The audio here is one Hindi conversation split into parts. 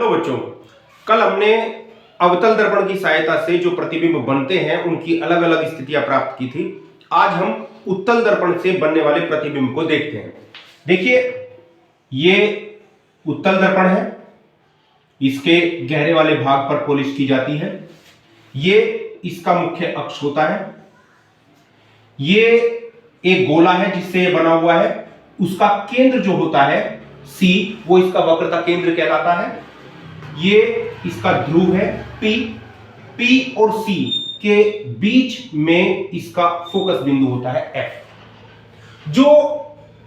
हेलो बच्चों, कल हमने अवतल दर्पण की सहायता से जो प्रतिबिंब बनते हैं उनकी अलग अलग स्थितियां प्राप्त की थी। आज हम उत्तल दर्पण से बनने वाले प्रतिबिंब को देखते हैं। देखिए, ये उत्तल दर्पण है, इसके गहरे वाले भाग पर पॉलिश की जाती है। ये इसका मुख्य अक्ष होता है। ये एक गोला है जिससे ये बना हुआ है। उसका केंद्र जो होता है C, वो इसका वक्रता केंद्र कहलाता है। ये इसका ध्रुव है P और C के बीच में इसका फोकस बिंदु होता है F। जो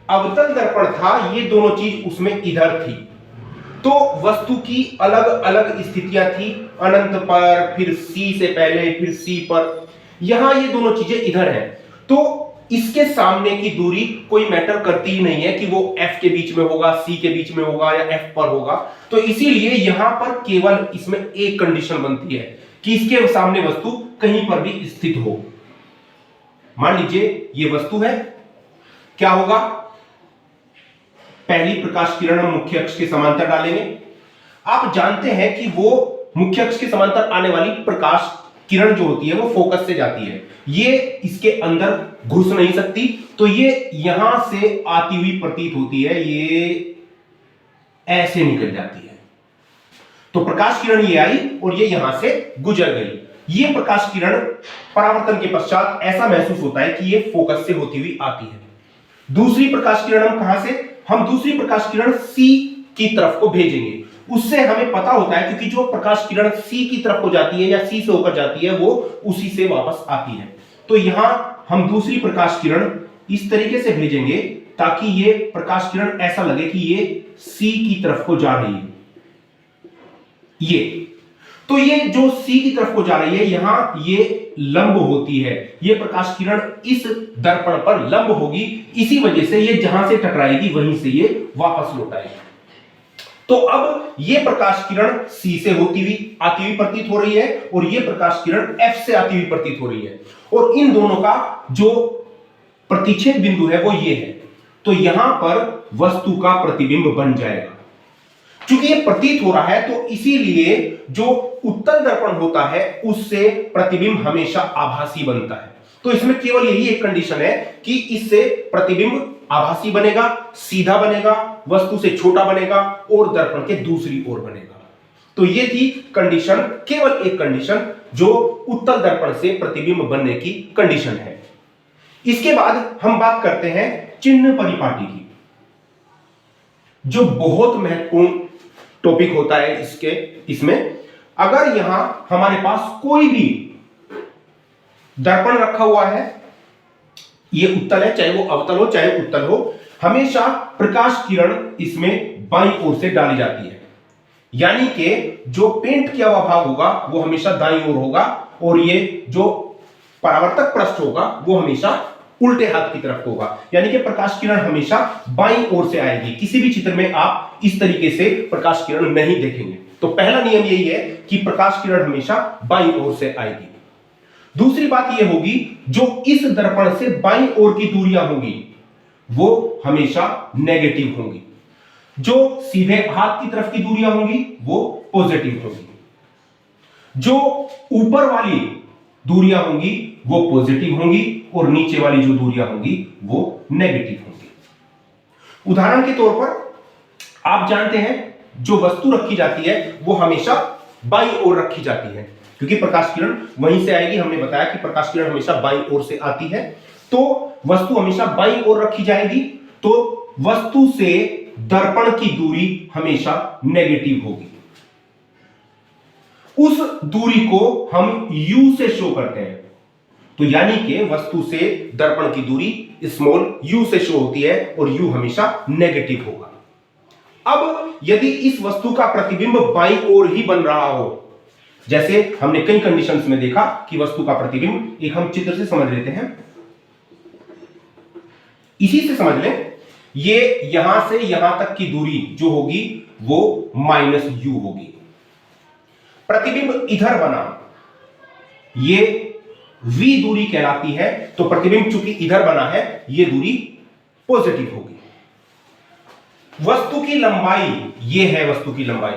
अवतल दर्पण था, ये दोनों चीज उसमें इधर थी, तो वस्तु की अलग अलग स्थितियां थी। अनंत पर, फिर C से पहले, फिर C पर। यहां ये दोनों चीजें इधर हैं, तो इसके सामने की दूरी कोई मैटर करती ही नहीं है कि वो F के बीच में होगा, C के बीच में होगा या F पर होगा। तो इसीलिए यहां पर केवल इसमें एक कंडीशन बनती है कि इसके सामने वस्तु कहीं पर भी स्थित हो। मान लीजिए ये वस्तु है, क्या होगा? पहली प्रकाश किरण हम मुख्य अक्ष के समांतर डालेंगे। आप जानते हैं कि वो मुख्य अक्ष के समांतर आने वाली प्रकाश किरण जो होती है वो फोकस से जाती है। ये इसके अंदर घुस नहीं सकती, तो ये यहां से आती हुई प्रतीत होती है, ये ऐसे निकल जाती है। तो प्रकाश किरण ये आई और ये यहां से गुजर गई। ये प्रकाश किरण परावर्तन के पश्चात ऐसा महसूस होता है कि ये फोकस से होती हुई आती है। दूसरी प्रकाश किरण हम कहां से? हम दूसरी प्रकाश किरण C की तरफ को भेजेंगे। उससे हमें पता होता है, क्योंकि जो प्रकाश किरण C की तरफ को जाती है या C से होकर जाती है, वो उसी से वापस आती है। तो यहां हम दूसरी प्रकाश किरण इस तरीके से भेजेंगे ताकि ये प्रकाश किरण ऐसा लगे कि ये C की तरफ को जा रही है। तो ये जो C की तरफ को जा रही है, यहां ये लंब होती है। ये प्रकाश किरण इस दर्पण पर लंब होगी, इसी वजह से ये जहां से टकराएगी वहीं से ये वापस लौट आएगी। तो अब ये प्रकाश किरण C से होती हुई आती हुई प्रतीत हो रही है और ये प्रकाश किरण F से आती हुई प्रतीत हो रही है, और इन दोनों का जो प्रतिच्छेद बिंदु है वो ये है। तो यहां पर वस्तु का प्रतिबिंब बन जाएगा। क्योंकि ये प्रतीत हो रहा है, तो इसीलिए जो उत्तल दर्पण होता है उससे प्रतिबिंब हमेशा आभासी बनता है। तो इसमें केवल यही एक कंडीशन है कि इससे प्रतिबिंब आभासी बनेगा, सीधा बनेगा, वस्तु से छोटा बनेगा और दर्पण के दूसरी ओर बनेगा। तो ये थी कंडीशन, केवल एक कंडीशन जो उत्तल दर्पण से प्रतिबिंब बनने की कंडीशन है। इसके बाद हम बात करते हैं चिन्ह परिपाटी की, जो बहुत महत्वपूर्ण टॉपिक होता है इसमें। अगर यहां हमारे पास कोई भी दर्पण रखा हुआ है, ये उत्तल है, चाहे वो अवतल हो चाहे उत्तल हो, हमेशा प्रकाश किरण इसमें बाईं ओर से डाली जाती है। यानी कि जो पेंट किया हुआ भाग होगा वो हमेशा दाईं ओर होगा, और ये जो परावर्तक पृष्ठ होगा वो हमेशा उल्टे हाथ की तरफ होगा। यानी कि प्रकाश किरण हमेशा बाईं ओर से आएगी। किसी भी चित्र में आप इस तरीके से प्रकाश किरण नहीं देखेंगे। तो पहला नियम यही है कि प्रकाश किरण हमेशा बाईं ओर से आएगी। दूसरी बात यह होगी, जो इस दर्पण से बाईं ओर की दूरियां होंगी वो हमेशा नेगेटिव होंगी। जो सीधे हाथ की तरफ की दूरियां होंगी वो पॉजिटिव होंगी। जो ऊपर वाली दूरियां होंगी वो पॉजिटिव होंगी, और नीचे वाली जो दूरियां होंगी वो नेगेटिव होंगी। उदाहरण के तौर पर आप जानते हैं, जो वस्तु रखी जाती है वो हमेशा बाईं ओर रखी जाती है, क्योंकि प्रकाश किरण वहीं से आएगी। हमने बताया कि प्रकाश किरण हमेशा बाईं ओर से आती है, तो वस्तु हमेशा बाईं ओर रखी जाएगी। तो वस्तु से दर्पण की दूरी हमेशा नेगेटिव होगी। उस दूरी को हम U से शो करते हैं। तो यानी कि वस्तु से दर्पण की दूरी स्मॉल u से शो होती है, और u हमेशा नेगेटिव होगा। अब यदि इस वस्तु का प्रतिबिंब बाईं ओर ही बन रहा हो, जैसे हमने कई कंडीशंस में देखा कि वस्तु का प्रतिबिंब, एक हम चित्र से समझ लेते हैं, इसी से समझ लें। ये यहां से यहां तक की दूरी जो होगी वो -u होगी। प्रतिबिंब इधर बना, ये v दूरी कहलाती है। तो प्रतिबिंब चूंकि इधर बना है, ये दूरी पॉजिटिव होगी। वस्तु की लंबाई, ये है वस्तु की लंबाई,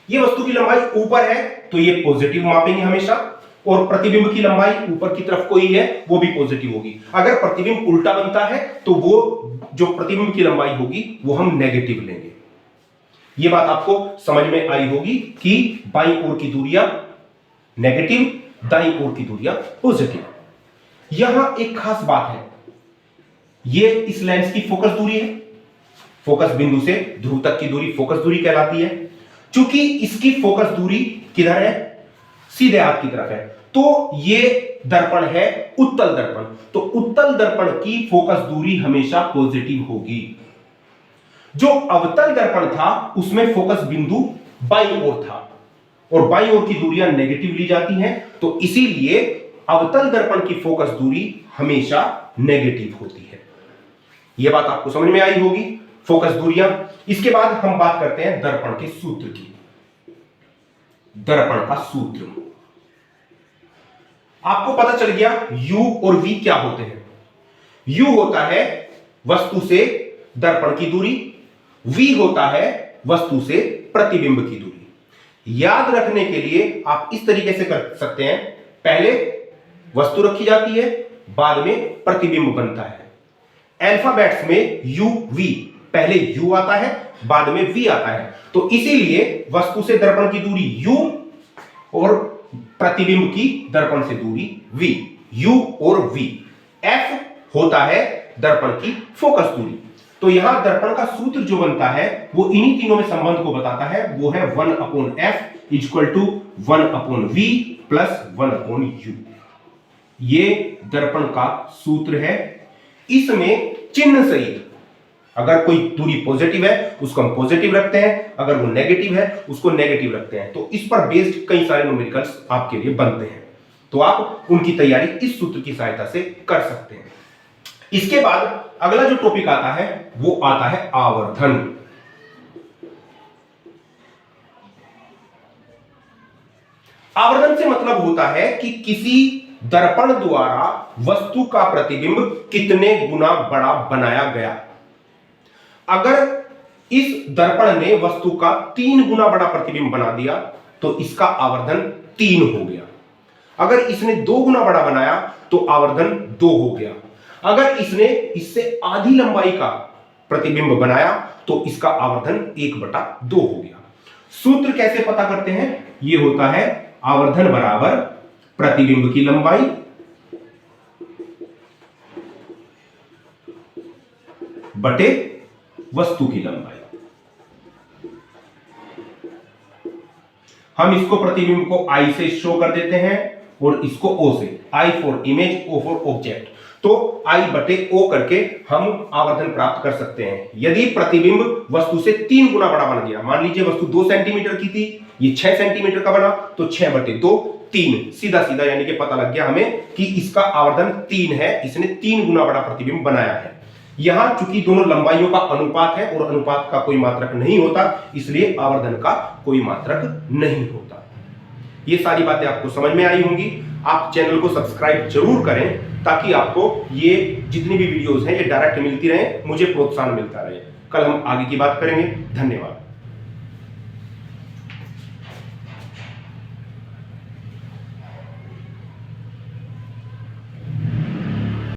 ये वस्तु की लंबाई ऊपर है तो ये पॉजिटिव मापेंगे हमेशा, और प्रतिबिंब की लंबाई ऊपर की तरफ कोई है वो भी पॉजिटिव होगी। अगर प्रतिबिंब उल्टा बनता है तो वो जो प्रतिबिंब की लंबाई होगी वो हम नेगेटिव लेंगे। ये बात आपको समझ में आई होगी कि बाईं ओर की दूरियां नेगेटिव, दाईं ओर की दूरियां पॉजिटिव। यहां एक खास बात है, ये इस लेंस की फोकस दूरी है, फोकस बिंदु से ध्रुव तक की दूरी फोकस दूरी कहलाती है। चूंकि इसकी फोकस दूरी किधर है, सीधे हाथ की तरफ है, तो ये दर्पण है उत्तल दर्पण, तो उत्तल दर्पण की फोकस दूरी हमेशा पॉजिटिव होगी। जो अवतल दर्पण था उसमें फोकस बिंदु बाईं ओर था और बाईं ओर की दूरियां नेगेटिव ली जाती हैं, तो इसीलिए अवतल दर्पण की फोकस दूरी हमेशा नेगेटिव होती है। यह बात आपको समझ में आई होगी, फोकस दूरियां। इसके बाद हम बात करते हैं दर्पण के सूत्र की। दर्पण का सूत्र आपको पता चल गया, u और v क्या होते हैं। u होता है वस्तु से दर्पण की दूरी, v होता है वस्तु से प्रतिबिंब की दूरी। याद रखने के लिए आप इस तरीके से कर सकते हैं, पहले वस्तु रखी जाती है, बाद में प्रतिबिंब बनता है। अल्फाबेट्स में u v, पहले u आता है बाद में v आता है, तो इसीलिए वस्तु से दर्पण की दूरी u और प्रतिबिंब की दर्पण से दूरी v, u और v। f होता है दर्पण की फोकस दूरी। तो यहां दर्पण का सूत्र जो बनता है वो इन्हीं तीनों में संबंध को बताता है, वो है 1/f equal to 1/v plus 1/u। ये दर्पण का सूत्र है। इसमें चिन्ह सहित अगर कोई दूरी पॉजिटिव है उसको हम पॉजिटिव रखते हैं, अगर वो नेगेटिव है उसको नेगेटिव रखते हैं। तो इस पर बेस्ड कई सारे न्यूमेरिकल्स आपके लिए बनते हैं, तो आप उनकी तैयारी इस सूत्र की सहायता से कर सकते हैं। इसके बाद अगला जो टॉपिक आता है वो आता है आवर्धन। आवर्धन से मतलब होता है कि किसी दर्पण द्वारा वस्तु का प्रतिबिंब कितने गुना बड़ा बनाया गया। अगर इस दर्पण ने वस्तु का 3 गुना बड़ा प्रतिबिंब बना दिया तो इसका आवर्धन 3 हो गया। अगर इसने 2 गुना बड़ा बनाया तो आवर्धन 2 हो गया। अगर इसने इससे आधी लंबाई का प्रतिबिंब बनाया तो इसका आवर्धन 1/2 हो गया। सूत्र कैसे पता करते हैं, यह होता है आवर्धन बराबर प्रतिबिंब की लंबाई बटे वस्तु की लंबाई। हम इसको प्रतिबिंब को I से शो कर देते हैं और इसको O से, I for image, O for object. तो I बटे O करके हम आवर्धन प्राप्त कर सकते हैं। यदि प्रतिबिंब वस्तु से 3 गुना बड़ा बन गया, मान लीजिए वस्तु 2 सेंटीमीटर की थी, ये 6 सेंटीमीटर का बना, तो 6/2 3, सीधा सीधा यानी कि पता लग गया हमें कि इसका आवर्धन 3 है, इसने 3 गुना बड़ा प्रतिबिंब बनाया है। यहां चूंकि दोनों लंबाइयों का अनुपात है और अनुपात का कोई मात्रक नहीं होता, इसलिए आवर्धन का कोई मात्रक नहीं होता। ये सारी बातें आपको समझ में आई होंगी। आप चैनल को सब्सक्राइब जरूर करें ताकि आपको ये जितनी भी वीडियोस हैं ये डायरेक्ट मिलती रहे, मुझे प्रोत्साहन मिलता रहे। कल हम आगे की बात करेंगे। धन्यवाद।